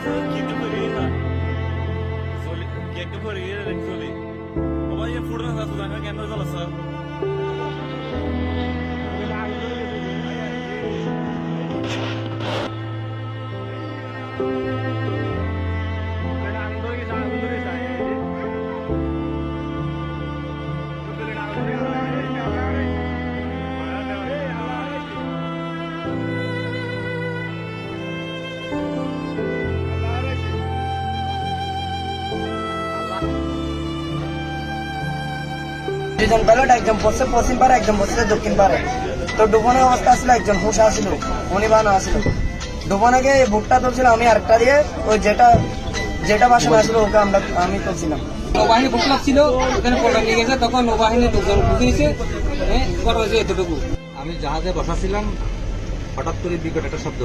Keep putting it. Sorry, keep putting it actually. Apa yang food na satu jangan camera salah sah. দুজন pilot একজন পড়ছে পশ্চিম পারে একজন পড়ছে দক্ষিণ পারে। তো ডুবনের অবস্থা আসলে একজন হুশ আসছিল, উনি বানা আসছিল। ডুবনাকে বুকটা তুলছিল, আমি আরেকটা দিয়ে ওই যেটা বাসন আসলো ওকে আমি তুলছিলাম। নৌবাহিনী বসলাপ ছিল, ওখানে পড়া নিয়ে গেছে, তখন নৌবাহিনীর লোকজন বুঝিয়েছে করা হয়েছে এতটুকু। আমি জাহাজে বসা ছিলাম, হঠাৎ করে বিকট একটা শব্দ